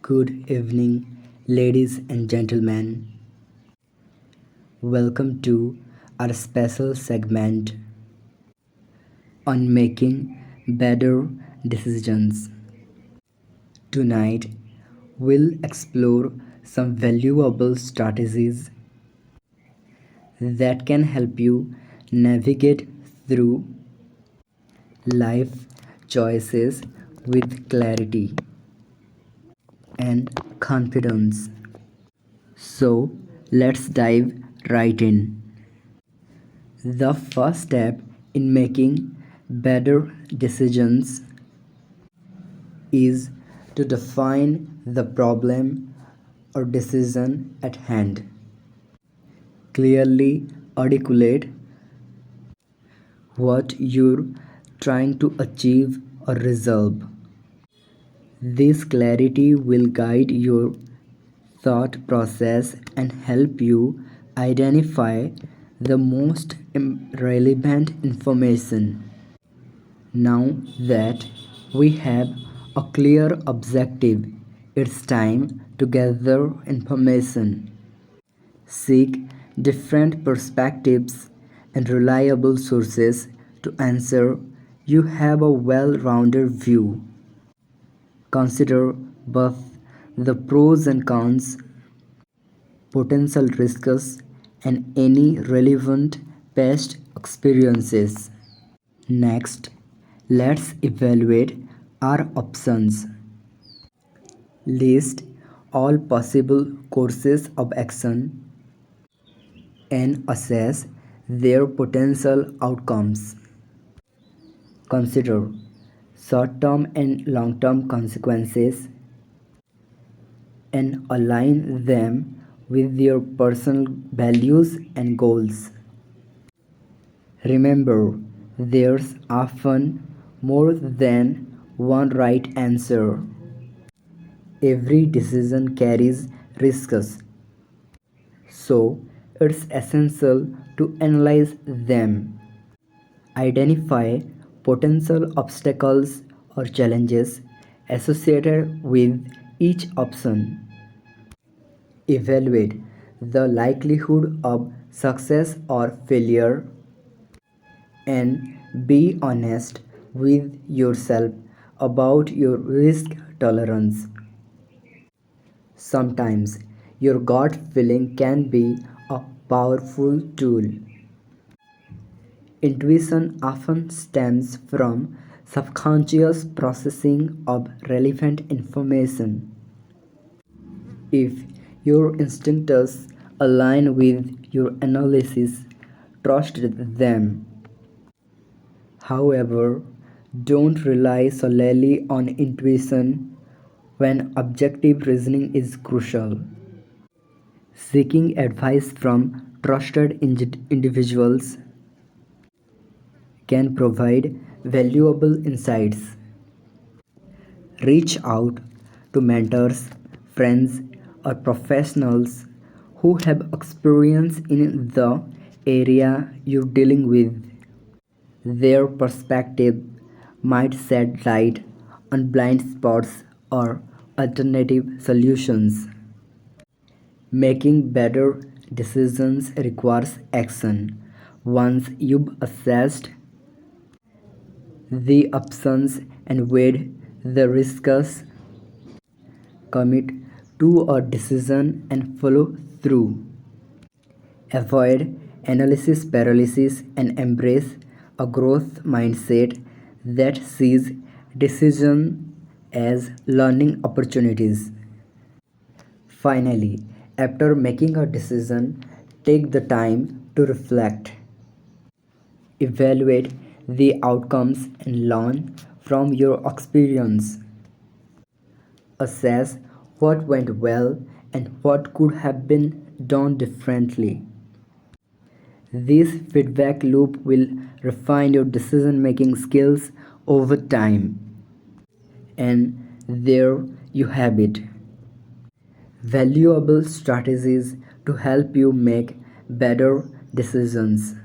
Good evening, ladies and gentlemen. Welcome to our special segment on making better decisions. Tonight, we'll explore some valuable strategies that can help you navigate through life choices with clarity and confidence. So, let's dive right in. The first step in making better decisions is to define the problem or decision at hand. Clearly articulate what you're trying to achieve or resolve. This clarity will guide your thought process and help you identify the most relevant information. Now that we have a clear objective, it's time to gather information, seek different perspectives and reliable sources to ensure you have a well rounded view. Consider both the pros and cons, potential risks, and any relevant past experiences. Next, let's evaluate our options. List all possible courses of action and assess their potential outcomes. Consider short term and long term consequences and align them with your personal values and goals. Remember, there's often more than one right answer. Every decision carries risks, so it's essential to analyze them. Identify potential obstacles or challenges associated with each option. Evaluate the likelihood of success or failure and be honest with yourself about your risk tolerance. Sometimes your gut feeling can be a powerful tool. Intuition often stems from subconscious processing of relevant information. If your instincts align with your analysis, trust them. However, don't rely solely on intuition when objective reasoning is crucial. Seeking advice from trusted individuals can provide valuable insights. Reach out to mentors, friends, or professionals who have experience in the area you're dealing with. Their perspective might shed light on blind spots or alternative solutions. Making better decisions requires action. Once you've assessed the options and weighed the risks, commit to a decision and follow through. Avoid analysis paralysis and embrace a growth mindset that sees decision as learning opportunities. Finally, after making a decision, take the time to reflect. Evaluate the outcomes and learn from your experience. Assess what went well and what could have been done differently. This feedback loop will refine your decision making skills over time. And there you have it, valuable strategies to help you make better decisions.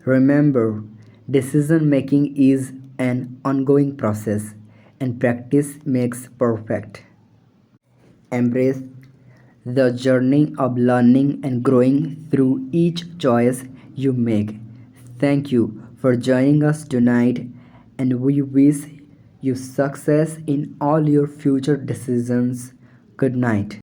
Remember, decision making is an ongoing process, and practice makes perfect. Embrace the journey of learning and growing through each choice you make. Thank you for joining us tonight, and we wish you success in all your future decisions. Good night.